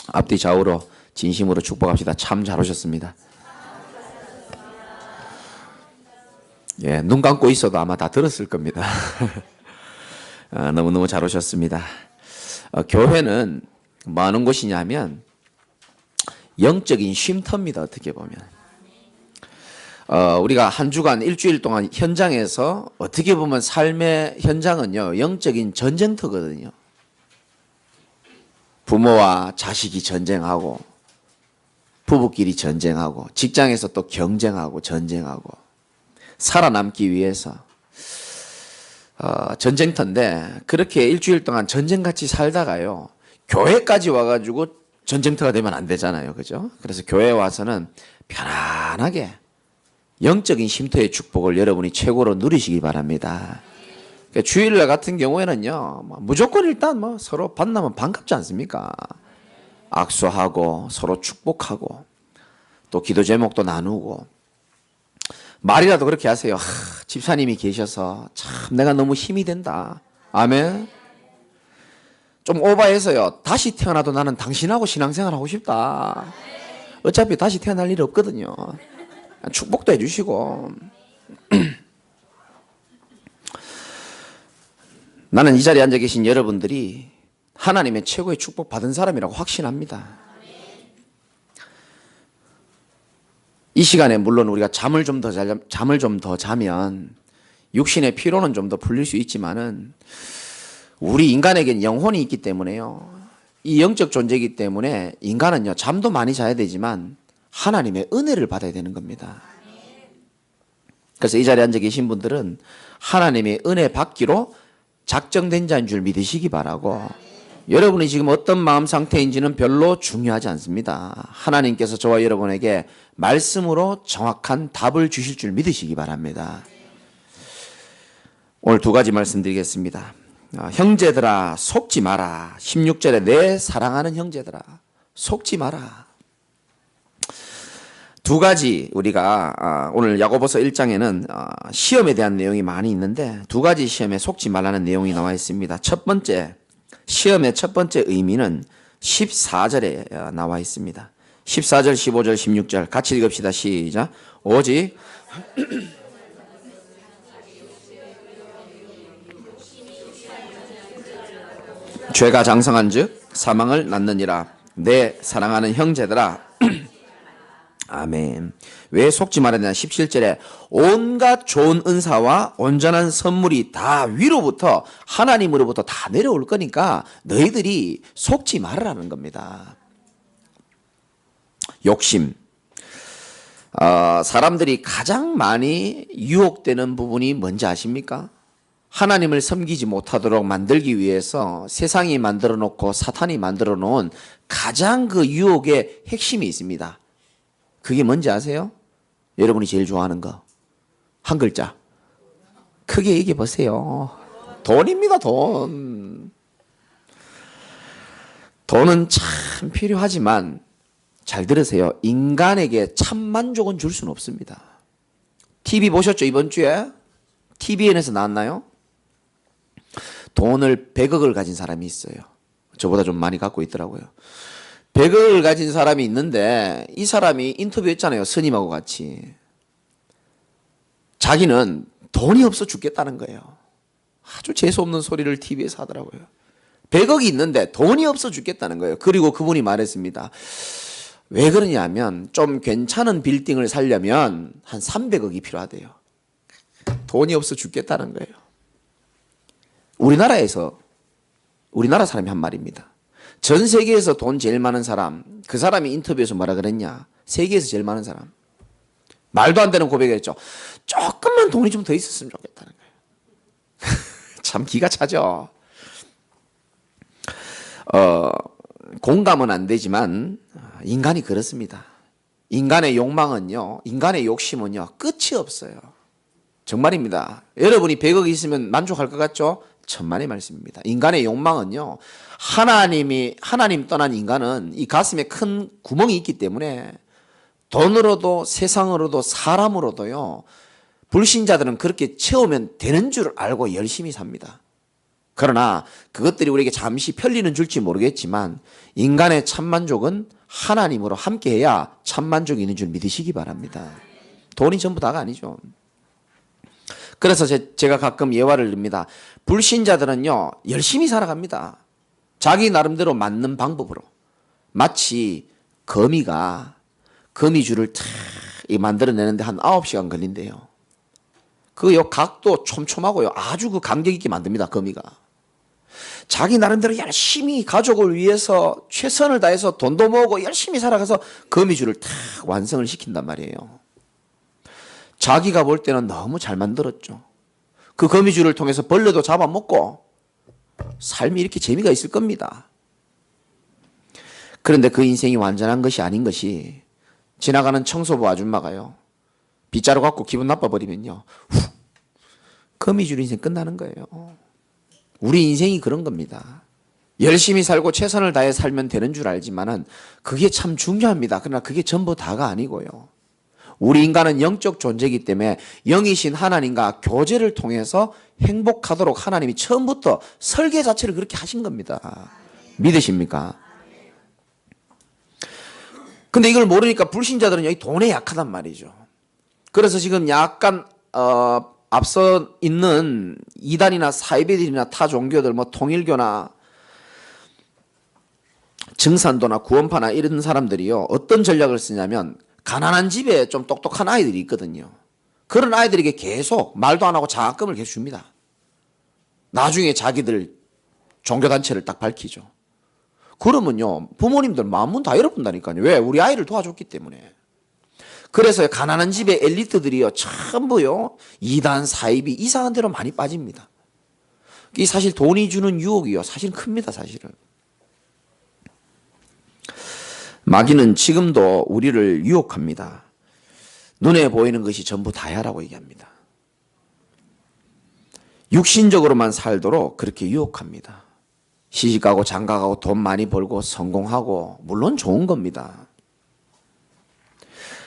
앞뒤 좌우로 진심으로 축복합시다. 참 잘 오셨습니다. 예, 눈 감고 있어도 아마 다 들었을 겁니다. 너무너무 잘 오셨습니다. 교회는 뭐 하는 곳이냐면 영적인 쉼터입니다. 어떻게 보면 우리가 한 주간 일주일 동안 현장에서 어떻게 보면 삶의 현장은요 영적인 전쟁터거든요. 부모와 자식이 전쟁하고 부부끼리 전쟁하고 직장에서 또 경쟁하고 전쟁하고 살아남기 위해서 전쟁터인데, 그렇게 일주일 동안 전쟁같이 살다가요 교회까지 와가지고 전쟁터가 되면 안 되잖아요. 그죠? 그래서 교회에 와서는 편안하게 영적인 쉼터의 축복을 여러분이 최고로 누리시기 바랍니다. 그러니까 주일날 같은 경우에는요 무조건 일단 서로 만나면 반갑지 않습니까? 악수하고 서로 축복하고 또 기도 제목도 나누고, 말이라도 그렇게 하세요. 집사님이 계셔서 참 내가 너무 힘이 된다. 아멘. 좀 오버해서요, 다시 태어나도 나는 당신하고 신앙생활 하고 싶다. 어차피 다시 태어날 일이 없거든요. 축복도 해주시고. 나는 이 자리에 앉아 계신 여러분들이 하나님의 최고의 축복 받은 사람이라고 확신합니다. 이 시간에 물론 우리가 잠을 좀 더 자면 육신의 피로는 좀 더 풀릴 수 있지만은 우리 인간에겐 영혼이 있기 때문에요. 이 영적 존재이기 때문에 인간은요 잠도 많이 자야 되지만 하나님의 은혜를 받아야 되는 겁니다. 그래서 이 자리에 앉아 계신 분들은 하나님의 은혜 받기로 작정된 자인 줄 믿으시기 바라고, 여러분이 지금 어떤 마음 상태인지는 별로 중요하지 않습니다. 하나님께서 저와 여러분에게 말씀으로 정확한 답을 주실 줄 믿으시기 바랍니다. 오늘 두 가지 말씀드리겠습니다. 형제들아 속지 마라. 16절에 내 사랑하는 형제들아 속지 마라. 두 가지 우리가 오늘 야고보서 1장에는 시험에 대한 내용이 많이 있는데 두 가지 시험에 속지 말라는 내용이 나와 있습니다. 첫 번째, 시험의 첫 번째 의미는 14절에 나와 있습니다. 14절, 15절, 16절 같이 읽읍시다. 시작. 오직 죄가 장성한 즉 사망을 낳느니라. 내 사랑하는 형제들아. 아멘. 왜 속지 말았냐? 17절에 온갖 좋은 은사와 온전한 선물이 다 위로부터 하나님으로부터 다 내려올 거니까 너희들이 속지 말으라는 겁니다. 욕심. 사람들이 가장 많이 유혹되는 부분이 뭔지 아십니까? 하나님을 섬기지 못하도록 만들기 위해서 세상이 만들어 놓고 사탄이 만들어 놓은 가장 그 유혹의 핵심이 있습니다. 그게 뭔지 아세요? 여러분이 제일 좋아하는 거. 한 글자. 크게 얘기해 보세요. 돈입니다, 돈. 돈은 참 필요하지만 잘 들으세요. 인간에게 참 만족은 줄 수는 없습니다. TV 보셨죠? 이번 주에? TVN에서 나왔나요? 돈을 100억을 가진 사람이 있어요. 저보다 좀 많이 갖고 있더라고요. 100억을 가진 사람이 있는데 이 사람이 인터뷰했잖아요. 스님하고 같이. 자기는 돈이 없어 죽겠다는 거예요. 아주 재수없는 소리를 TV에서 하더라고요. 100억이 있는데 돈이 없어 죽겠다는 거예요. 그리고 그분이 말했습니다. 왜 그러냐면 좀 괜찮은 빌딩을 살려면 한 300억이 필요하대요. 돈이 없어 죽겠다는 거예요. 우리나라 사람이 한 말입니다. 전 세계에서 돈 제일 많은 사람, 그 사람이 인터뷰에서 뭐라 그랬냐? 세계에서 제일 많은 사람. 말도 안 되는 고백을 했죠. 조금만 돈이 좀 더 있었으면 좋겠다는 거예요. 참 기가 차죠. 공감은 안 되지만 인간이 그렇습니다. 인간의 욕망은요, 인간의 욕심은요 끝이 없어요. 정말입니다. 여러분이 100억 있으면 만족할 것 같죠? 천만의 말씀입니다. 인간의 욕망은요, 하나님 떠난 인간은 이 가슴에 큰 구멍이 있기 때문에 돈으로도 세상으로도 사람으로도요, 불신자들은 그렇게 채우면 되는 줄 알고 열심히 삽니다. 그러나 그것들이 우리에게 잠시 편리는 줄지 모르겠지만 인간의 참만족은 하나님으로 함께해야 참만족이 있는 줄 믿으시기 바랍니다. 돈이 전부 다가 아니죠. 그래서 제가 가끔 예화를 듭니다. 불신자들은요, 열심히 살아갑니다. 자기 나름대로 맞는 방법으로. 마치 거미가 거미줄을 탁 만들어내는데 한 9시간 걸린대요. 그 각도 촘촘하고요. 아주 그 간격 있게 만듭니다, 거미가. 자기 나름대로 열심히 가족을 위해서 최선을 다해서 돈도 모으고 열심히 살아가서 거미줄을 탁 완성을 시킨단 말이에요. 자기가 볼 때는 너무 잘 만들었죠. 그 거미줄을 통해서 벌레도 잡아먹고 삶이 이렇게 재미가 있을 겁니다. 그런데 그 인생이 완전한 것이 아닌 것이 지나가는 청소부 아줌마가요, 빗자루 갖고 기분 나빠버리면요, 훅 거미줄 인생 끝나는 거예요. 우리 인생이 그런 겁니다. 열심히 살고 최선을 다해 살면 되는 줄 알지만은 그게 참 중요합니다. 그러나 그게 전부 다가 아니고요. 우리 인간은 영적 존재이기 때문에 영이신 하나님과 교제를 통해서 행복하도록 하나님이 처음부터 설계 자체를 그렇게 하신 겁니다. 믿으십니까? 근데 이걸 모르니까 불신자들은 여기 돈에 약하단 말이죠. 그래서 지금 약간 앞서 있는 이단이나 사이비들이나 타 종교들, 뭐 통일교나 증산도나 구원파나 이런 사람들이요, 어떤 전략을 쓰냐면 가난한 집에 좀 똑똑한 아이들이 있거든요. 그런 아이들에게 계속 말도 안 하고 장학금을 계속 줍니다. 나중에 자기들 종교단체를 딱 밝히죠. 그러면요, 부모님들 마음문 다 열어본다니까요. 왜? 우리 아이를 도와줬기 때문에. 그래서 가난한 집의 엘리트들이요, 전부요, 이단, 사이비 이상한 데로 많이 빠집니다. 이 사실 돈이 주는 유혹이요, 사실 큽니다, 사실은. 마귀는 지금도 우리를 유혹합니다. 눈에 보이는 것이 전부 다야라고 얘기합니다. 육신적으로만 살도록 그렇게 유혹합니다. 시집가고 장가가고 돈 많이 벌고 성공하고 물론 좋은 겁니다.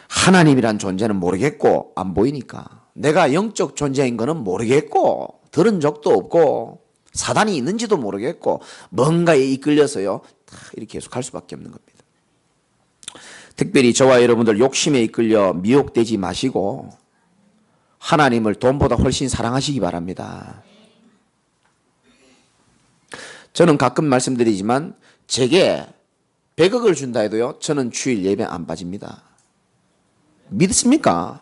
하나님이란 존재는 모르겠고 안 보이니까, 내가 영적 존재인 거는 모르겠고 들은 적도 없고 사단이 있는지도 모르겠고 뭔가에 이끌려서요, 이렇게 계속 할 수밖에 없는 겁니다. 특별히 저와 여러분들 욕심에 이끌려 미혹되지 마시고 하나님을 돈보다 훨씬 사랑하시기 바랍니다. 저는 가끔 말씀드리지만 제게 100억을 준다 해도요, 저는 주일 예배 안 빠집니다. 믿습니까?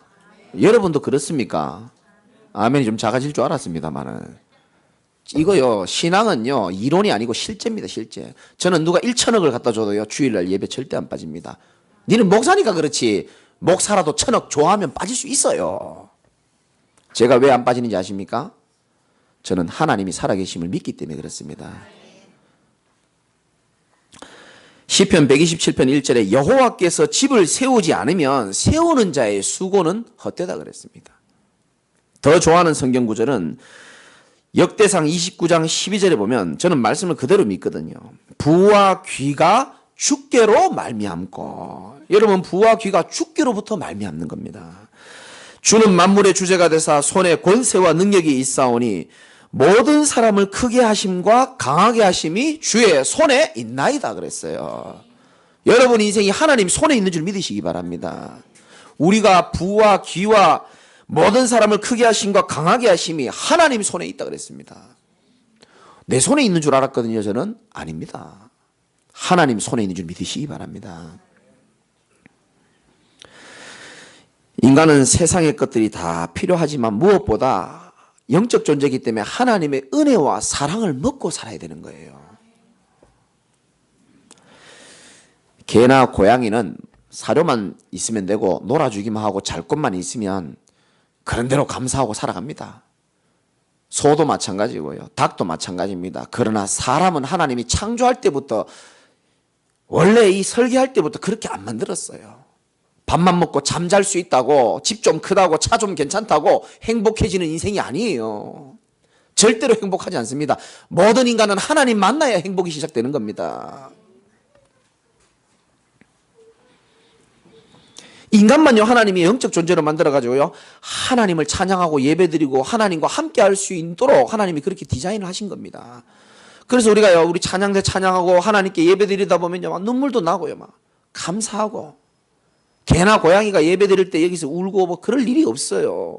여러분도 그렇습니까? 아멘이 좀 작아질 줄 알았습니다만은 이거요, 신앙은요 이론이 아니고 실제입니다. 실제. 저는 누가 1,000억을 갖다 줘도요, 주일날 예배 절대 안 빠집니다. 니는 목사니까 그렇지, 목사라도 1,000억 좋아하면 빠질 수 있어요. 제가 왜 안 빠지는지 아십니까? 저는 하나님이 살아계심을 믿기 때문에 그렇습니다. 시편 127편 1절에 여호와께서 집을 세우지 않으면 세우는 자의 수고는 헛되다 그랬습니다. 더 좋아하는 성경 구절은 역대상 29장 12절에 보면 저는 말씀을 그대로 믿거든요. 부와 귀가 주께로 말미암고, 여러분 부와 귀가 주께로부터 말미암는 겁니다. 주는 만물의 주제가 되사 손에 권세와 능력이 있사오니 모든 사람을 크게 하심과 강하게 하심이 주의 손에 있나이다 그랬어요. 여러분 인생이 하나님 손에 있는 줄 믿으시기 바랍니다. 우리가 부와 귀와 모든 사람을 크게 하심과 강하게 하심이 하나님 손에 있다 그랬습니다. 내 손에 있는 줄 알았거든요. 저는 아닙니다. 하나님 손에 있는 줄 믿으시기 바랍니다. 인간은 세상의 것들이 다 필요하지만 무엇보다 영적 존재이기 때문에 하나님의 은혜와 사랑을 먹고 살아야 되는 거예요. 개나 고양이는 사료만 있으면 되고 놀아주기만 하고 잘 것만 있으면 그런 대로 감사하고 살아갑니다. 소도 마찬가지고요. 닭도 마찬가지입니다. 그러나 사람은 하나님이 창조할 때부터, 원래 이 설계할 때부터 그렇게 안 만들었어요. 밥만 먹고 잠잘 수 있다고, 집 좀 크다고, 차 좀 괜찮다고 행복해지는 인생이 아니에요. 절대로 행복하지 않습니다. 모든 인간은 하나님 만나야 행복이 시작되는 겁니다. 인간만요 하나님이 영적 존재로 만들어가지고요 하나님을 찬양하고 예배드리고 하나님과 함께 할 수 있도록 하나님이 그렇게 디자인을 하신 겁니다. 그래서 우리가요 우리 찬양대 찬양하고 하나님께 예배드리다 보면요 막 눈물도 나고요 막 감사하고 개나 고양이가 예배드릴 때 여기서 울고 뭐 그럴 일이 없어요.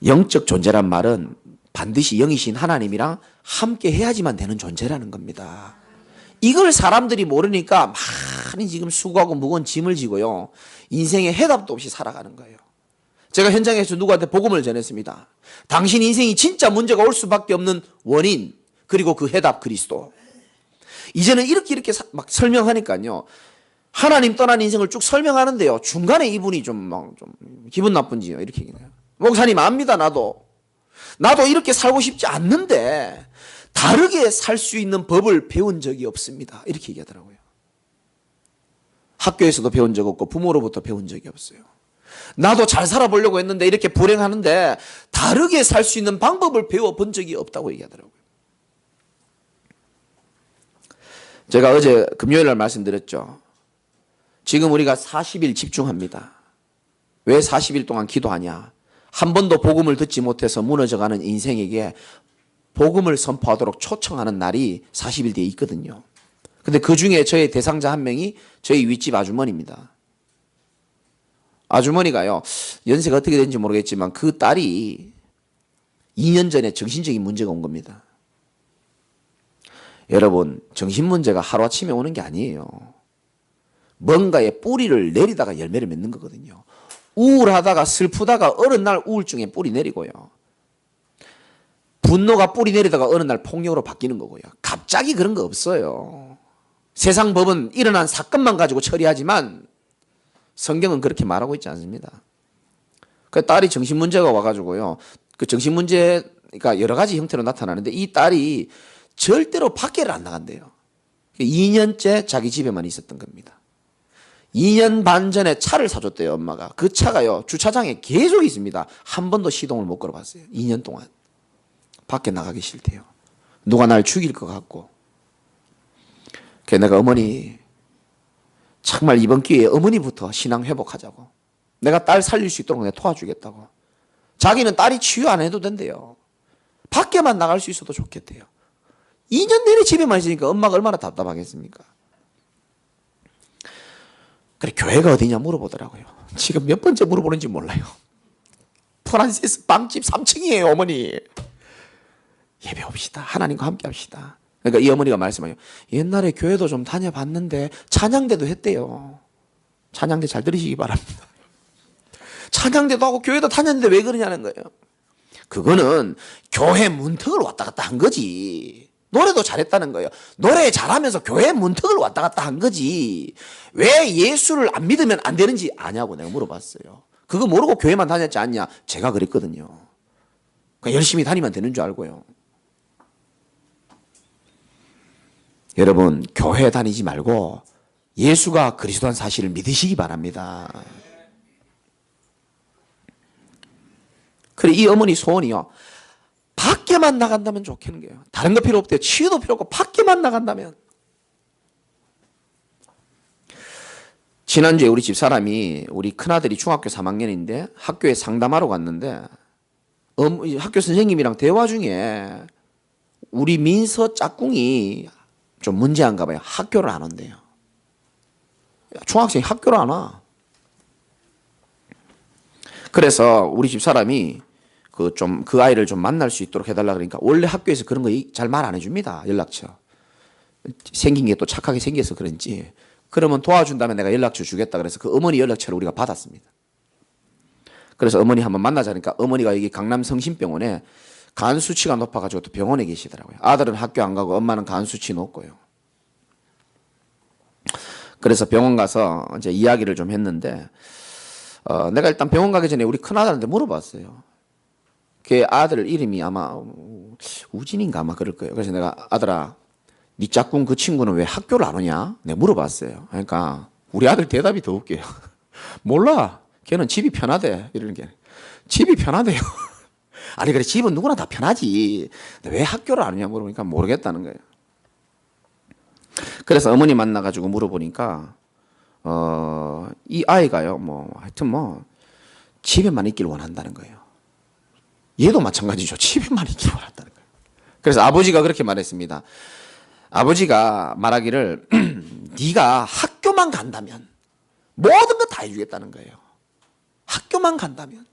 영적 존재란 말은 반드시 영이신 하나님이랑 함께 해야지만 되는 존재라는 겁니다. 이걸 사람들이 모르니까 많이 지금 수고하고 무거운 짐을 지고요 인생에 해답도 없이 살아가는 거예요. 제가 현장에서 누구한테 복음을 전했습니다. 당신 인생이 진짜 문제가 올 수밖에 없는 원인 그리고 그 해답 그리스도. 이제는 이렇게 막 설명하니까요 하나님 떠난 인생을 쭉 설명하는데요 중간에 이분이 좀 기분 나쁜지요 이렇게 얘기해요. 목사님 압니다. 나도 이렇게 살고 싶지 않는데 다르게 살 수 있는 법을 배운 적이 없습니다. 이렇게 얘기하더라고요. 학교에서도 배운 적 없고 부모로부터 배운 적이 없어요. 나도 잘 살아보려고 했는데 이렇게 불행하는데 다르게 살 수 있는 방법을 배워본 적이 없다고 얘기하더라고요. 제가 어제 금요일 날 말씀드렸죠. 지금 우리가 40일 집중합니다. 왜 40일 동안 기도하냐. 한 번도 복음을 듣지 못해서 무너져가는 인생에게 복음을 선포하도록 초청하는 날이 40일 뒤에 있거든요. 근데 그 중에 저의 대상자 한 명이 저희 윗집 아주머니입니다. 아주머니가요, 연세가 어떻게 되는지 모르겠지만 그 딸이 2년 전에 정신적인 문제가 온 겁니다. 여러분, 정신 문제가 하루아침에 오는 게 아니에요. 뭔가에 뿌리를 내리다가 열매를 맺는 거거든요. 우울하다가 슬프다가 어느 날 우울증에 뿌리 내리고요. 분노가 뿌리 내리다가 어느 날 폭력으로 바뀌는 거고요. 갑자기 그런 거 없어요. 세상 법은 일어난 사건만 가지고 처리하지만 성경은 그렇게 말하고 있지 않습니다. 그 딸이 정신문제가 와가지고요. 그 정신문제가 여러 가지 형태로 나타나는데 이 딸이 절대로 밖에를 안 나간대요. 2년째 자기 집에만 있었던 겁니다. 2년 반 전에 차를 사줬대요, 엄마가. 그 차가요, 주차장에 계속 있습니다. 한 번도 시동을 못 걸어봤어요. 2년 동안. 밖에 나가기 싫대요. 누가 날 죽일 것 같고. 그래서 내가 어머니, 정말 이번 기회에 어머니부터 신앙 회복하자고. 내가 딸 살릴 수 있도록 내가 도와주겠다고. 자기는 딸이 치유 안 해도 된대요. 밖에만 나갈 수 있어도 좋겠대요. 2년 내내 집에만 있으니까 엄마가 얼마나 답답하겠습니까? 그래, 교회가 어디냐 물어보더라고요. 지금 몇 번째 물어보는지 몰라요. 프란시스 빵집 3층이에요, 어머니. 예배 옵시다. 하나님과 함께 합시다. 그러니까 이 어머니가 말씀해요. 옛날에 교회도 좀 다녀봤는데 찬양대도 했대요. 찬양대 잘 들으시기 바랍니다. 찬양대도 하고 교회도 다녔는데 왜 그러냐는 거예요. 그거는 교회 문턱을 왔다 갔다 한 거지. 노래도 잘했다는 거예요. 노래 잘하면서 교회 문턱을 왔다 갔다 한 거지. 왜 예수를 안 믿으면 안 되는지 아냐고 내가 물어봤어요. 그거 모르고 교회만 다녔지 않냐? 제가 그랬거든요. 그러니까 열심히 다니면 되는 줄 알고요. 여러분, 교회 다니지 말고 예수가 그리스도란 사실을 믿으시기 바랍니다. 그래, 이 어머니 소원이요. 밖에만 나간다면 좋겠는 거예요. 다른 거 필요 없대요. 치유도 필요 없고 밖에만 나간다면. 지난주에 우리 집 사람이, 우리 큰아들이 중학교 3학년인데 학교에 상담하러 갔는데 학교 선생님이랑 대화 중에 우리 민서 짝꿍이 좀 문제한가 봐요. 학교를 안 온대요. 중학생이 학교를 안 와. 그래서 우리 집 사람이 그 아이를 좀 만날 수 있도록 해달라 그러니까 원래 학교에서 그런 거 잘 말 안 해줍니다. 연락처. 생긴 게 또 착하게 생겨서 그런지. 그러면 도와준다면 내가 연락처 주겠다 그래서 그 어머니 연락처를 우리가 받았습니다. 그래서 어머니 한번 만나자니까 어머니가 여기 강남 성심병원에 간 수치가 높아가지고 또 병원에 계시더라고요. 아들은 학교 안 가고 엄마는 간 수치 높고요. 그래서 병원 가서 이제 이야기를 좀 했는데 내가 일단 병원 가기 전에 우리 큰아들한테 물어봤어요. 걔 아들 이름이 아마 우진인가 아마 그럴 거예요. 그래서 내가 아들아, 네 짝꿍 그 친구는 왜 학교를 안 오냐? 내가 물어봤어요. 그러니까 우리 아들 대답이 더 웃겨요. 몰라. 걔는 집이 편하대. 이러는 게. 집이 편하대요. 아니 그래 집은 누구나 다 편하지. 왜 학교를 안 오냐 물어보니까 모르겠다는 거예요. 그래서 어머니 만나가지고 물어보니까 이 아이가요 하여튼 집에만 있길 원한다는 거예요. 얘도 마찬가지죠. 집에만 있길 원한다는 거예요. 그래서 아버지가 그렇게 말했습니다. 아버지가 말하기를 네가 학교만 간다면 모든 거 다 해주겠다는 거예요. 학교만 간다면.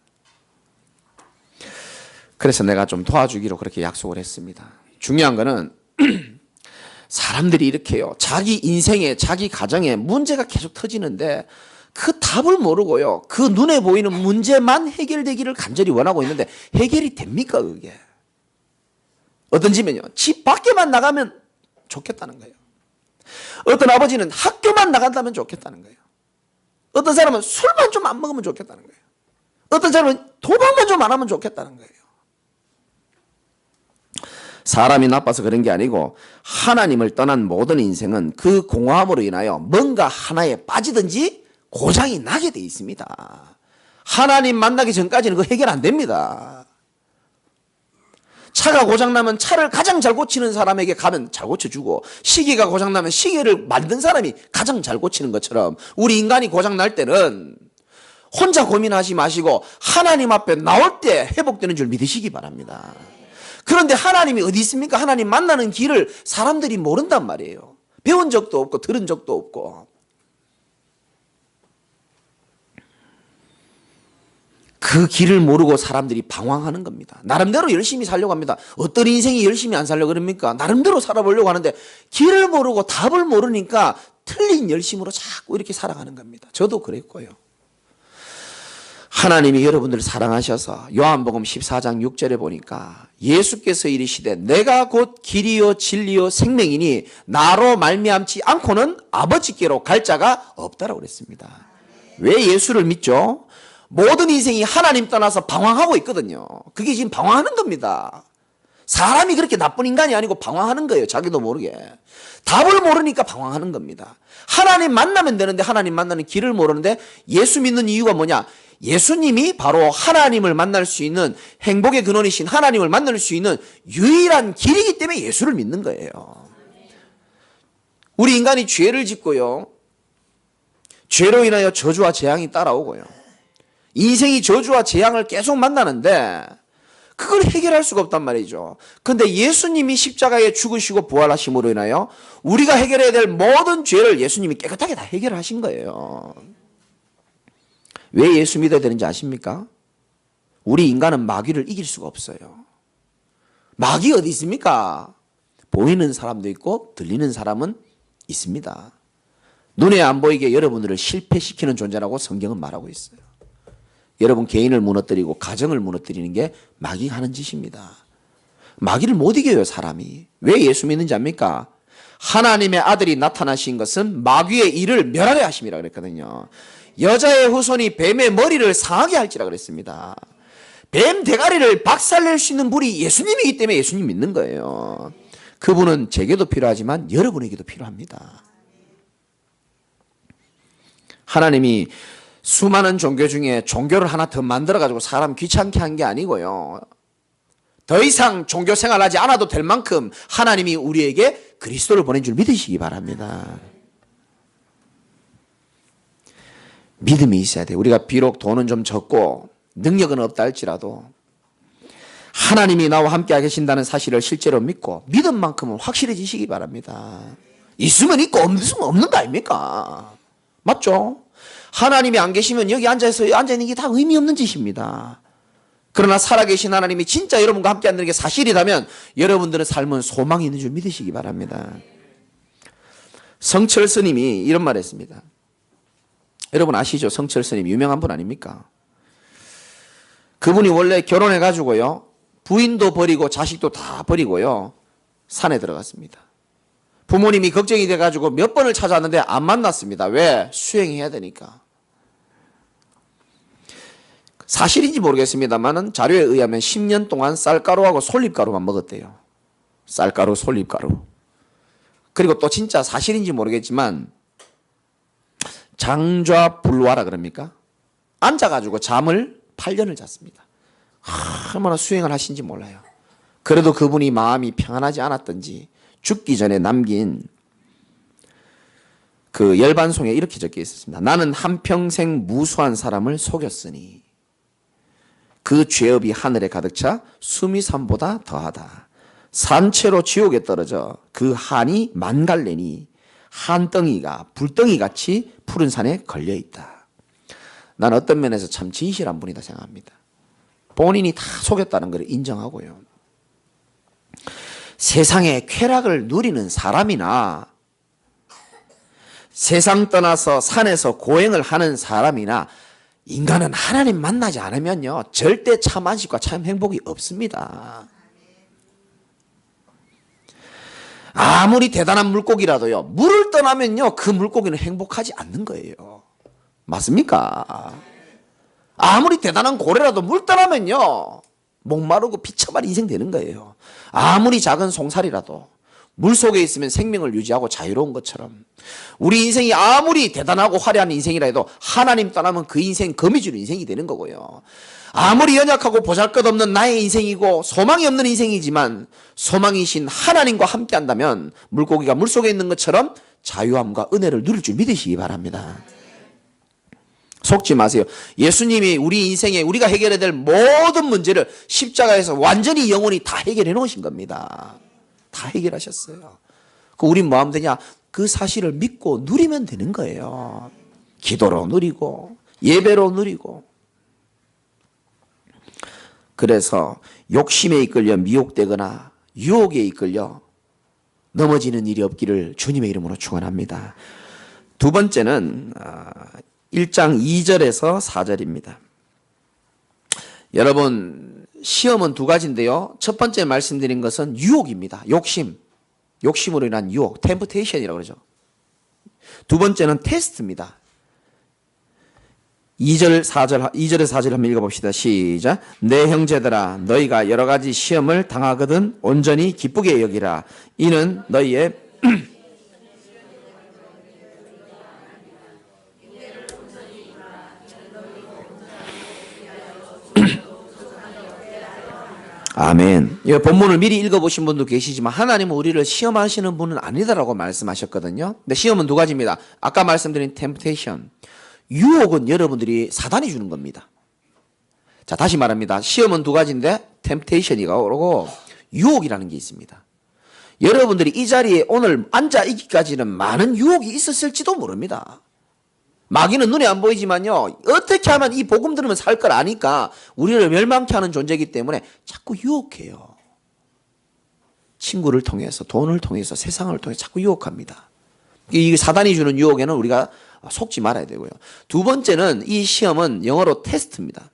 그래서 내가 좀 도와주기로 그렇게 약속을 했습니다. 중요한 거는 사람들이 이렇게요. 자기 인생에 자기 가정에 문제가 계속 터지는데 그 답을 모르고요. 그 눈에 보이는 문제만 해결되기를 간절히 원하고 있는데 해결이 됩니까 그게? 어떤 집은요. 집 밖에만 나가면 좋겠다는 거예요. 어떤 아버지는 학교만 나간다면 좋겠다는 거예요. 어떤 사람은 술만 좀 안 먹으면 좋겠다는 거예요. 어떤 사람은 도박만 좀 안 하면 좋겠다는 거예요. 사람이 나빠서 그런 게 아니고 하나님을 떠난 모든 인생은 그 공허함으로 인하여 뭔가 하나에 빠지든지 고장이 나게 돼 있습니다. 하나님 만나기 전까지는 그거 해결 안 됩니다. 차가 고장나면 차를 가장 잘 고치는 사람에게 가면 잘 고쳐주고 시계가 고장나면 시계를 만든 사람이 가장 잘 고치는 것처럼 우리 인간이 고장날 때는 혼자 고민하지 마시고 하나님 앞에 나올 때 회복되는 줄 믿으시기 바랍니다. 그런데 하나님이 어디 있습니까? 하나님 만나는 길을 사람들이 모른단 말이에요. 배운 적도 없고 들은 적도 없고. 그 길을 모르고 사람들이 방황하는 겁니다. 나름대로 열심히 살려고 합니다. 어떤 인생이 열심히 안 살려고 그럽니까? 나름대로 살아보려고 하는데 길을 모르고 답을 모르니까 틀린 열심으로 자꾸 이렇게 살아가는 겁니다. 저도 그랬고요. 하나님이 여러분들을 사랑하셔서 요한복음 14장 6절에 보니까 예수께서 이르시되 내가 곧 길이요 진리요 생명이니 나로 말미암지 않고는 아버지께로 갈 자가 없다라고 그랬습니다. 왜 예수를 믿죠? 모든 인생이 하나님 떠나서 방황하고 있거든요. 그게 지금 방황하는 겁니다. 사람이 그렇게 나쁜 인간이 아니고 방황하는 거예요. 자기도 모르게. 답을 모르니까 방황하는 겁니다. 하나님 만나면 되는데 하나님 만나는 길을 모르는데 예수 믿는 이유가 뭐냐? 예수님이 바로 하나님을 만날 수 있는 행복의 근원이신 하나님을 만날 수 있는 유일한 길이기 때문에 예수를 믿는 거예요. 우리 인간이 죄를 짓고요. 죄로 인하여 저주와 재앙이 따라오고요. 인생이 저주와 재앙을 계속 만나는데 그걸 해결할 수가 없단 말이죠. 그런데 예수님이 십자가에 죽으시고 부활하심으로 인하여 우리가 해결해야 될 모든 죄를 예수님이 깨끗하게 다 해결하신 거예요. 왜 예수 믿어야 되는지 아십니까? 우리 인간은 마귀를 이길 수가 없어요. 마귀 어디 있습니까? 보이는 사람도 있고 들리는 사람은 있습니다. 눈에 안 보이게 여러분들을 실패시키는 존재라고 성경은 말하고 있어요. 여러분 개인을 무너뜨리고 가정을 무너뜨리는 게 마귀가 하는 짓입니다. 마귀를 못 이겨요 사람이. 왜 예수 믿는지 압니까? 하나님의 아들이 나타나신 것은 마귀의 일을 멸하려 하심이라 그랬거든요. 여자의 후손이 뱀의 머리를 상하게 할지라 그랬습니다. 뱀 대가리를 박살낼 수 있는 분이 예수님이기 때문에 예수님 믿는 거예요. 그분은 제게도 필요하지만 여러분에게도 필요합니다. 하나님이 수많은 종교 중에 종교를 하나 더 만들어가지고 사람 귀찮게 한 게 아니고요. 더 이상 종교 생활하지 않아도 될 만큼 하나님이 우리에게 그리스도를 보낸 줄 믿으시기 바랍니다. 믿음이 있어야 돼요. 우리가 비록 돈은 좀 적고 능력은 없다 할지라도 하나님이 나와 함께 계신다는 사실을 실제로 믿고 믿음만큼은 확실해지시기 바랍니다. 있으면 있고 없으면 없는 거 아닙니까? 맞죠? 하나님이 안 계시면 여기 앉아있는 게 다 의미 없는 짓입니다. 그러나 살아계신 하나님이 진짜 여러분과 함께 한다는 게 사실이라면 여러분들의 삶은 소망이 있는 줄 믿으시기 바랍니다. 성철 스님이 이런 말 했습니다. 여러분 아시죠? 성철 스님 유명한 분 아닙니까? 그분이 원래 결혼해가지고요. 부인도 버리고 자식도 다 버리고요. 산에 들어갔습니다. 부모님이 걱정이 돼가지고 몇 번을 찾아왔는데 안 만났습니다. 왜? 수행해야 되니까. 사실인지 모르겠습니다만 자료에 의하면 10년 동안 쌀가루하고 솔잎가루만 먹었대요. 쌀가루, 솔잎가루. 그리고 또 진짜 사실인지 모르겠지만 장좌불화라 그럽니까? 앉아가지고 잠을 8년을 잤습니다. 얼마나 수행을 하신지 몰라요. 그래도 그분이 마음이 평안하지 않았던지 죽기 전에 남긴 그 열반송에 이렇게 적혀 있었습니다. 나는 한평생 무수한 사람을 속였으니 그 죄업이 하늘에 가득 차 숨이 산보다 더하다. 산채로 지옥에 떨어져 그 한이 만갈래니 한덩이가 불덩이같이 푸른 산에 걸려있다. 난 어떤 면에서 참 진실한 분이다 생각합니다. 본인이 다 속였다는 걸 인정하고요. 세상의 쾌락을 누리는 사람이나 세상 떠나서 산에서 고행을 하는 사람이나 인간은 하나님 만나지 않으면요 절대 참 안식과 참 행복이 없습니다. 아무리 대단한 물고기라도요 물을 떠나면요 그 물고기는 행복하지 않는 거예요. 맞습니까? 아무리 대단한 고래라도 물 떠나면요 목마르고 비참한 인생 되는 거예요. 아무리 작은 송사리라도 물속에 있으면 생명을 유지하고 자유로운 것처럼 우리 인생이 아무리 대단하고 화려한 인생이라 해도 하나님 떠나면 그 인생 거미줄 인생이 되는 거고요. 아무리 연약하고 보잘것없는 나의 인생이고 소망이 없는 인생이지만 소망이신 하나님과 함께 한다면 물고기가 물속에 있는 것처럼 자유함과 은혜를 누릴 줄 믿으시기 바랍니다. 속지 마세요. 예수님이 우리 인생에 우리가 해결해야 될 모든 문제를 십자가에서 완전히 영원히 다 해결해 놓으신 겁니다. 다 해결하셨어요. 우린 뭐 하면 되냐? 그 사실을 믿고 누리면 되는 거예요. 기도로 누리고 예배로 누리고. 그래서 욕심에 이끌려 미혹되거나 유혹에 이끌려 넘어지는 일이 없기를 주님의 이름으로 축원합니다. 두 번째는 1장 2절에서 4절입니다. 여러분 시험은 두 가지인데요. 첫 번째 말씀드린 것은 유혹입니다. 욕심으로 인한 유혹, 템프테이션이라고 그러죠. 두 번째는 테스트입니다. 2절에서 4절 한번 읽어봅시다. 시작. 내 형제들아 너희가 여러 가지 시험을 당하거든 온전히 기쁘게 여기라. 이는 너희의 아멘. 이 본문을 미리 읽어보신 분도 계시지만 하나님은 우리를 시험하시는 분은 아니다라고 말씀하셨거든요. 근데 시험은 두 가지입니다. 아까 말씀드린 템프테이션, 유혹은 여러분들이 사단이 주는 겁니다. 자, 다시 말합니다. 시험은 두 가지인데 템프테이션이가 오고 유혹이라는 게 있습니다. 여러분들이 이 자리에 오늘 앉아 있기까지는 많은 유혹이 있었을지도 모릅니다. 마귀는 눈에 안 보이지만요 어떻게 하면 이 복음 들으면 살 걸 아니까 우리를 멸망케 하는 존재이기 때문에 자꾸 유혹해요. 친구를 통해서, 돈을 통해서, 세상을 통해서 자꾸 유혹합니다. 이 사단이 주는 유혹에는 우리가 속지 말아야 되고요. 두 번째는 이 시험은 영어로 테스트입니다.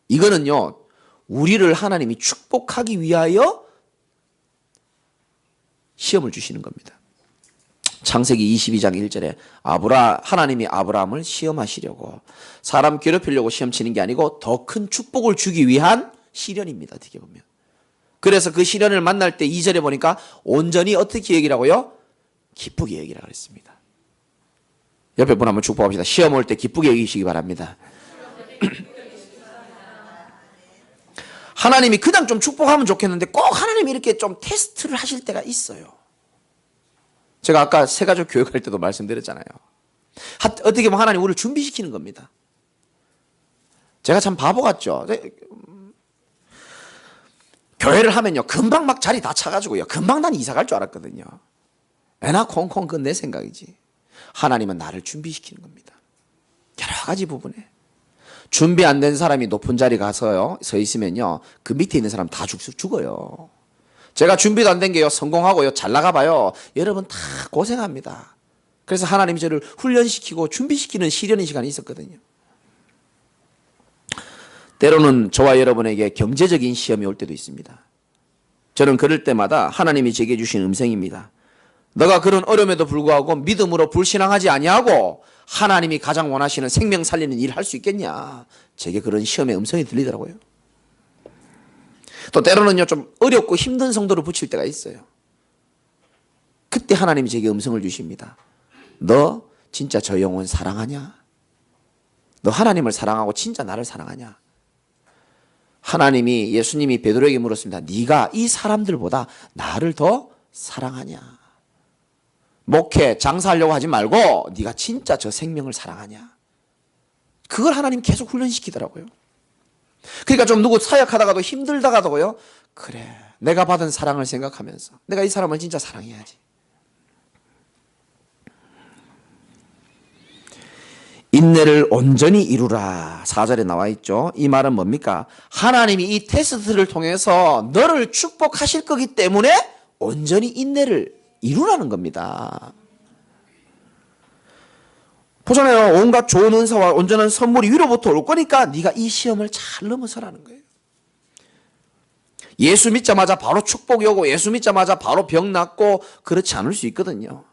이거는요 우리를 하나님이 축복하기 위하여 시험을 주시는 겁니다. 창세기 22장 1절에 하나님이 아브라함을 시험하시려고 사람 괴롭히려고 시험 치는 게 아니고 더 큰 축복을 주기 위한 시련입니다. 어떻게 보면. 그래서 그 시련을 만날 때 2절에 보니까 온전히 어떻게 여기라고요? 기쁘게 여기라고 했습니다. 옆에 분 한번 축복합시다. 시험 올 때 기쁘게 여기시기 바랍니다. 하나님이 그냥 좀 축복하면 좋겠는데 꼭 하나님이 이렇게 좀 테스트를 하실 때가 있어요. 제가 아까 새가족 교육할 때도 말씀드렸잖아요. 어떻게 보면 하나님 우리를 준비시키는 겁니다. 제가 참 바보 같죠. 교회를 하면요 금방 막 자리 다 차가지고요 금방 난 이사 갈 줄 알았거든요. 애나 콩콩 그건 내 생각이지. 하나님은 나를 준비시키는 겁니다. 여러 가지 부분에. 준비 안 된 사람이 높은 자리 가서요 서 있으면요 그 밑에 있는 사람 다 죽어요. 제가 준비도 안 된 게요 성공하고요 잘 나가봐요 여러분 다 고생합니다. 그래서 하나님이 저를 훈련시키고 준비시키는 시련의 시간이 있었거든요. 때로는 저와 여러분에게 경제적인 시험이 올 때도 있습니다. 저는 그럴 때마다 하나님이 제게 주신 음성입니다. 너가 그런 어려움에도 불구하고 믿음으로 불신앙하지 아니하고 하나님이 가장 원하시는 생명 살리는 일을 할 수 있겠냐. 제게 그런 시험의 음성이 들리더라고요. 또 때로는요 좀 어렵고 힘든 성도를 붙일 때가 있어요. 그때 하나님이 제게 음성을 주십니다. 너 진짜 저 영혼 사랑하냐? 너 하나님을 사랑하고 진짜 나를 사랑하냐? 하나님이 예수님이 베드로에게 물었습니다. 네가 이 사람들보다 나를 더 사랑하냐? 목회, 장사하려고 하지 말고 네가 진짜 저 생명을 사랑하냐. 그걸 하나님 계속 훈련시키더라고요. 그러니까 좀 누구 사역하다가도 힘들다가도요. 그래, 내가 받은 사랑을 생각하면서 내가 이 사람을 진짜 사랑해야지. 인내를 온전히 이루라. 4절에 나와 있죠. 이 말은 뭡니까? 하나님이 이 테스트를 통해서 너를 축복하실 거기 때문에 온전히 인내를 이루라는 겁니다. 보잖아요. 온갖 좋은 은사와 온전한 선물이 위로부터 올 거니까 네가 이 시험을 잘 넘어서라는 거예요. 예수 믿자마자 바로 축복이 오고 예수 믿자마자 바로 병 낫고 그렇지 않을 수 있거든요.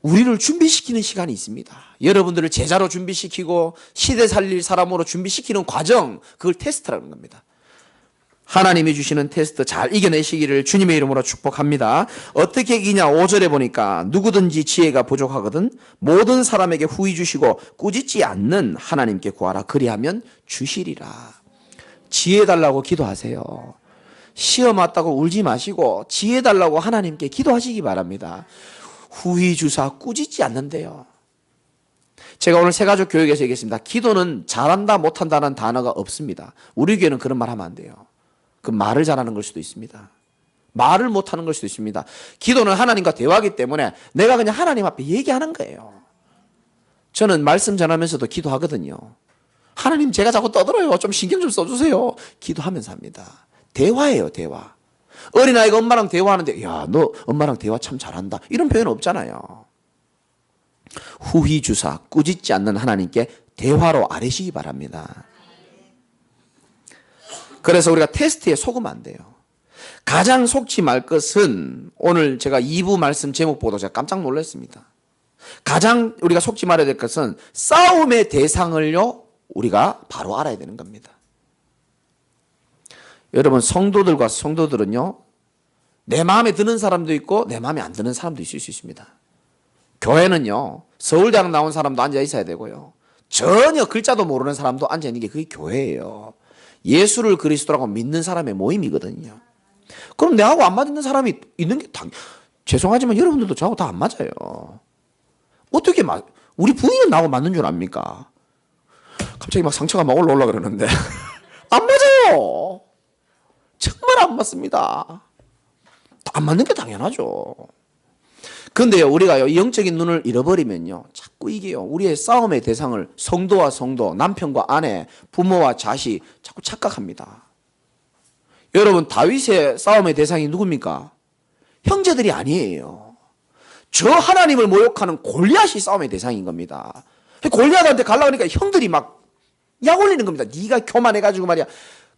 우리를 준비시키는 시간이 있습니다. 여러분들을 제자로 준비시키고 시대 살릴 사람으로 준비시키는 과정, 그걸 테스트라는 겁니다. 하나님이 주시는 테스트 잘 이겨내시기를 주님의 이름으로 축복합니다. 어떻게 이기냐? 5절에 보니까 누구든지 지혜가 부족하거든 모든 사람에게 후히 주시고 꾸짖지 않는 하나님께 구하라. 그리하면 주시리라. 지혜 달라고 기도하세요. 시험 왔다고 울지 마시고 지혜 달라고 하나님께 기도하시기 바랍니다. 후히 주사 꾸짖지 않는데요. 제가 오늘 새가족 교육에서 얘기했습니다. 기도는 잘한다 못한다는 단어가 없습니다. 우리 교회는 그런 말 하면 안 돼요. 그 말을 잘하는 걸 수도 있습니다. 말을 못하는 걸 수도 있습니다. 기도는 하나님과 대화하기 때문에 내가 그냥 하나님 앞에 얘기하는 거예요. 저는 말씀 전하면서도 기도하거든요. 하나님 제가 자꾸 떠들어요. 좀 신경 좀 써주세요. 기도하면서 합니다. 대화예요, 대화. 어린아이가 엄마랑 대화하는데 야, 너 엄마랑 대화 참 잘한다. 이런 표현 없잖아요. 후히 주사 꾸짖지 않는 하나님께 대화로 아뢰시기 바랍니다. 그래서 우리가 테스트에 속으면 안 돼요. 가장 속지 말 것은 오늘 제가 2부 말씀 제목 보고 제가 깜짝 놀랐습니다. 가장 우리가 속지 말아야 될 것은 싸움의 대상을요 우리가 바로 알아야 되는 겁니다. 여러분 성도들과 성도들은요 내 마음에 드는 사람도 있고 내 마음에 안 드는 사람도 있을 수 있습니다. 교회는요 서울대학 나온 사람도 앉아 있어야 되고요 전혀 글자도 모르는 사람도 앉아 있는 게 그게 교회예요. 예수를 그리스도라고 믿는 사람의 모임이거든요. 그럼 내하고 안 맞는 사람이 있는 게 죄송하지만 여러분들도 저하고 다 안 맞아요. 어떻게 우리 부인은 나하고 맞는 줄 압니까? 갑자기 막 상처가 막 올라오려 그러는데 안 맞아요. 정말 안 맞습니다. 안 맞는 게 당연하죠. 그런데요 우리가요 영적인 눈을 잃어버리면요 자꾸 이게요 우리의 싸움의 대상을 성도와 성도, 남편과 아내, 부모와 자식 자꾸 착각합니다. 여러분 다윗의 싸움의 대상이 누굽니까? 형제들이 아니에요. 저 하나님을 모욕하는 골리앗이 싸움의 대상인 겁니다. 골리앗한테 가려고 하니까 형들이 막 약 올리는 겁니다. 네가 교만해가지고 말이야.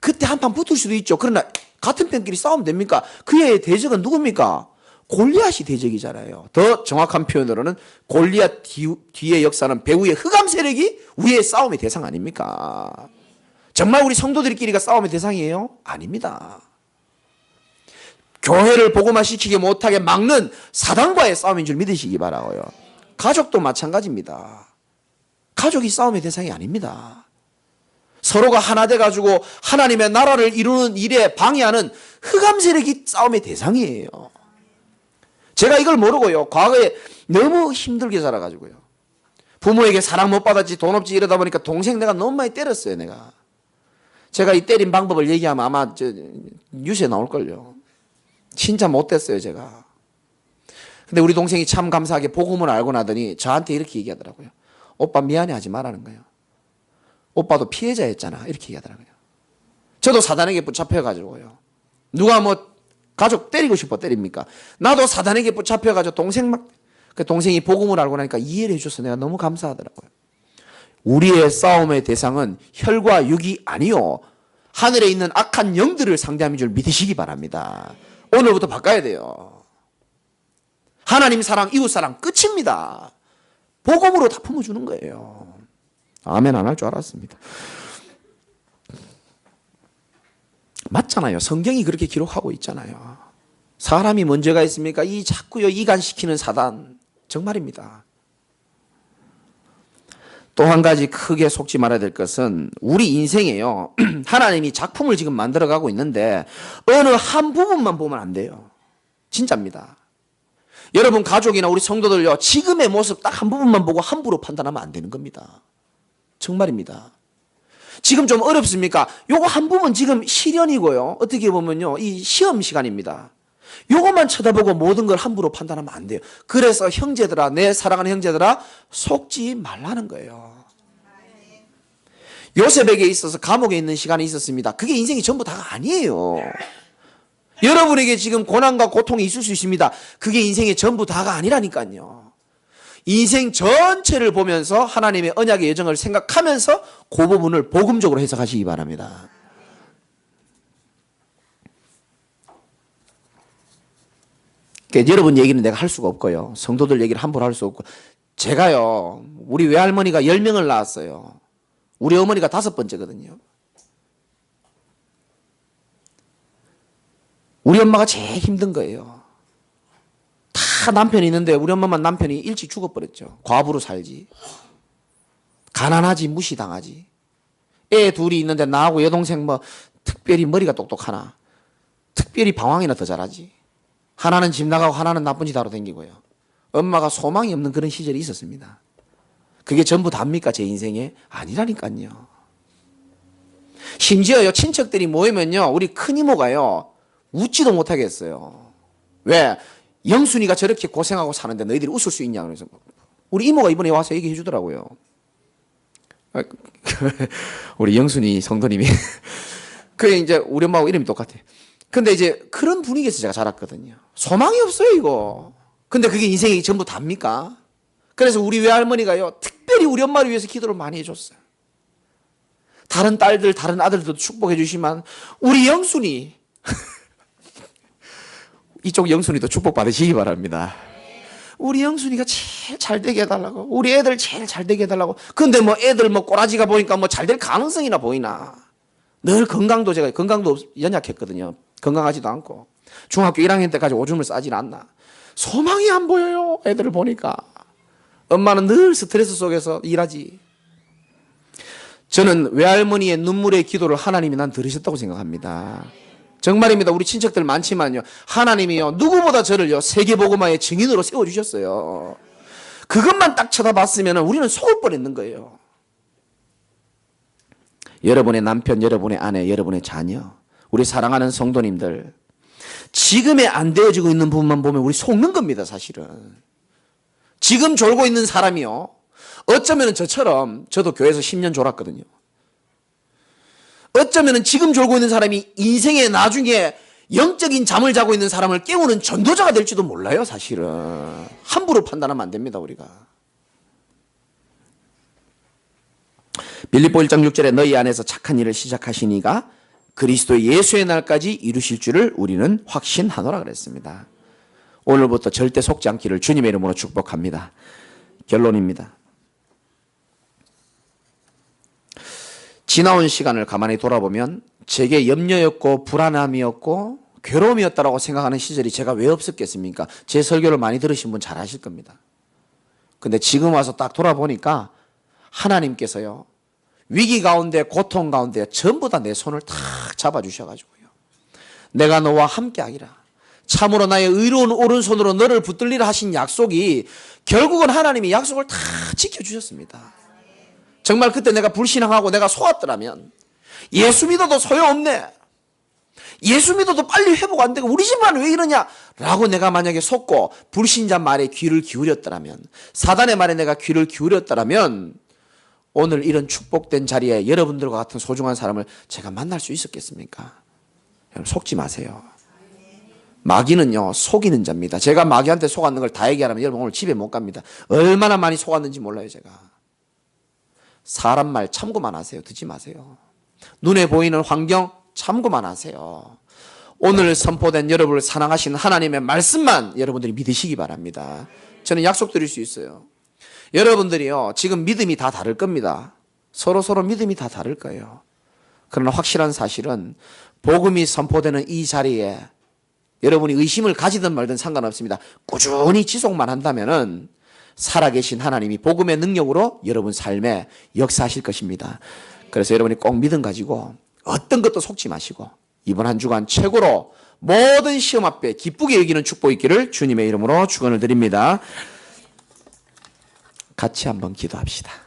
그때 한판 붙을 수도 있죠. 그러나 같은 편끼리 싸우면 됩니까? 그의 대적은 누굽니까? 골리앗이 대적이잖아요. 더 정확한 표현으로는 골리앗 뒤의 역사는 배후의 흑암 세력이 우리의 싸움의 대상 아닙니까? 정말 우리 성도들끼리가 싸움의 대상이에요? 아닙니다. 교회를 복음화시키지 못하게 막는 사단과의 싸움인 줄 믿으시기 바라고요. 가족도 마찬가지입니다. 가족이 싸움의 대상이 아닙니다. 서로가 하나 돼가지고 하나님의 나라를 이루는 일에 방해하는 흑암 세력이 싸움의 대상이에요. 제가 이걸 모르고요. 과거에 너무 힘들게 살아가지고요. 부모에게 사랑 못 받았지 돈 없지 이러다 보니까 동생 내가 너무 많이 때렸어요. 제가 이 때린 방법을 얘기하면 아마 뉴스에 나올걸요. 진짜 못됐어요 제가. 근데 우리 동생이 참 감사하게 복음을 알고 나더니 저한테 이렇게 얘기하더라고요. 오빠 미안해 하지 말라는 거예요. 오빠도 피해자였잖아 이렇게 얘기하더라고요. 저도 사단에게 붙잡혀가지고요. 누가 뭐 가족 때리고 싶어 때립니까? 나도 사단에게 붙잡혀가지고 동생이 복음을 알고 나니까 이해를 해줘서 내가 너무 감사하더라고요. 우리의 싸움의 대상은 혈과 육이 아니요 하늘에 있는 악한 영들을 상대함인 줄 믿으시기 바랍니다. 오늘부터 바꿔야 돼요. 하나님 사랑, 이웃 사랑 끝입니다. 복음으로 다 품어주는 거예요. 아멘 안 할 줄 알았습니다. 맞잖아요. 성경이 그렇게 기록하고 있잖아요. 사람이 문제가 있습니까? 이 자꾸요 이간시키는 사단 정말입니다. 또 한 가지 크게 속지 말아야 될 것은 우리 인생에요. 하나님이 작품을 지금 만들어가고 있는데 어느 한 부분만 보면 안 돼요. 진짜입니다. 여러분 가족이나 우리 성도들요, 지금의 모습 딱 한 부분만 보고 함부로 판단하면 안 되는 겁니다. 정말입니다. 지금 좀 어렵습니까? 요거 한 부분 지금 시련이고요. 어떻게 보면요, 이 시험 시간입니다. 요것만 쳐다보고 모든 걸 함부로 판단하면 안 돼요. 그래서 형제들아, 내 사랑하는 형제들아, 속지 말라는 거예요. 요셉에게 있어서 감옥에 있는 시간이 있었습니다. 그게 인생이 전부 다가 아니에요. 여러분에게 지금 고난과 고통이 있을 수 있습니다. 그게 인생의 전부 다가 아니라니까요. 인생 전체를 보면서 하나님의 언약의 여정을 생각하면서 그 부분을 복음적으로 해석하시기 바랍니다. 그러니까 여러분 얘기는 내가 할 수가 없고요. 성도들 얘기를 함부로 할 수 없고, 제가요, 우리 외할머니가 10명을 낳았어요. 우리 어머니가 5번째거든요. 우리 엄마가 제일 힘든 거예요. 다 남편이 있는데 우리 엄마만 남편이 일찍 죽어버렸죠. 과부로 살지. 가난하지, 무시당하지. 애 둘이 있는데 나하고 여동생 뭐 특별히 머리가 똑똑하나, 특별히 방황이나 더 잘하지. 하나는 집 나가고 하나는 나쁜 짓 하러 다니고요. 엄마가 소망이 없는 그런 시절이 있었습니다. 그게 전부 답니까, 제 인생에? 아니라니까요. 심지어요, 친척들이 모이면요, 우리 큰 이모가요, 웃지도 못하겠어요. 왜? 영순이가 저렇게 고생하고 사는데 너희들이 웃을 수 있냐? 그래서 우리 이모가 이번에 와서 얘기해 주더라고요. 우리 영순이 성도님이. 그게 이제 우리 엄마하고 이름이 똑같아요. 근데 이제 그런 분위기에서 제가 자랐거든요. 소망이 없어요, 이거. 근데 그게 인생이 전부 답니까? 그래서 우리 외할머니가요, 특별히 우리 엄마를 위해서 기도를 많이 해줬어요. 다른 딸들, 다른 아들들도 축복해 주시지만 우리 영순이 이쪽 영순이도 축복 받으시기 바랍니다. 우리 영순이가 제일 잘 되게 해달라고, 우리 애들 제일 잘 되게 해달라고. 근데 뭐 애들 뭐 꼬라지가 보니까 뭐 잘 될 가능성이나 보이나. 늘 건강도 제가 건강도 연약했거든요. 건강하지도 않고 중학교 1학년 때까지 오줌을 싸질 않나. 소망이 안 보여요, 애들을 보니까. 엄마는 늘 스트레스 속에서 일하지. 저는 외할머니의 눈물의 기도를 하나님이 난 들으셨다고 생각합니다. 정말입니다. 우리 친척들 많지만요, 하나님이요, 누구보다 저를요, 세계복음화의 증인으로 세워주셨어요. 그것만 딱 쳐다봤으면 우리는 속을 뻔했는 거예요. 여러분의 남편, 여러분의 아내, 여러분의 자녀, 우리 사랑하는 성도님들, 지금에 안 되어지고 있는 부분만 보면 우리 속는 겁니다, 사실은. 지금 졸고 있는 사람이요, 어쩌면 저처럼, 저도 교회에서 10년 졸았거든요. 어쩌면 지금 졸고 있는 사람이 인생의 나중에 영적인 잠을 자고 있는 사람을 깨우는 전도자가 될지도 몰라요, 사실은. 함부로 판단하면 안 됩니다, 우리가. 빌립보 1장 6절에 너희 안에서 착한 일을 시작하시니가 그리스도 예수의 날까지 이루실 줄을 우리는 확신하노라 그랬습니다. 오늘부터 절대 속지 않기를 주님의 이름으로 축복합니다. 결론입니다. 지나온 시간을 가만히 돌아보면 제게 염려였고 불안함이었고 괴로움이었다라고 생각하는 시절이 제가 왜 없었겠습니까? 제 설교를 많이 들으신 분 잘 아실 겁니다. 근데 지금 와서 딱 돌아보니까 하나님께서요, 위기 가운데 고통 가운데 전부 다 내 손을 탁 잡아주셔가지고요, 내가 너와 함께하리라, 참으로 나의 의로운 오른손으로 너를 붙들리라 하신 약속이 결국은 하나님이 약속을 다 지켜주셨습니다. 정말 그때 내가 불신앙하고 내가 속았더라면, 예수 믿어도 소용없네, 예수 믿어도 빨리 회복 안 되고 우리 집만 왜 이러냐 라고 내가 만약에 속고 불신자 말에 귀를 기울였더라면, 사단의 말에 내가 귀를 기울였더라면 오늘 이런 축복된 자리에 여러분들과 같은 소중한 사람을 제가 만날 수 있었겠습니까? 여러분, 속지 마세요. 마귀는요, 속이는 자입니다. 제가 마귀한테 속았는 걸 다 얘기하면 여러분 오늘 집에 못 갑니다. 얼마나 많이 속았는지 몰라요, 제가. 사람 말 참고만 하세요. 듣지 마세요. 눈에 보이는 환경 참고만 하세요. 오늘 선포된 여러분을 사랑하시는 하나님의 말씀만 여러분들이 믿으시기 바랍니다. 저는 약속드릴 수 있어요. 여러분들이요, 지금 믿음이 다 다를 겁니다. 서로 믿음이 다 다를 거예요. 그러나 확실한 사실은 복음이 선포되는 이 자리에 여러분이 의심을 가지든 말든 상관없습니다. 꾸준히 지속만 한다면은 살아계신 하나님이 복음의 능력으로 여러분 삶에 역사하실 것입니다. 그래서 여러분이 꼭 믿음 가지고 어떤 것도 속지 마시고 이번 한 주간 최고로 모든 시험 앞에 기쁘게 여기는 축복 있기를 주님의 이름으로 축원을 드립니다. 같이 한번 기도합시다.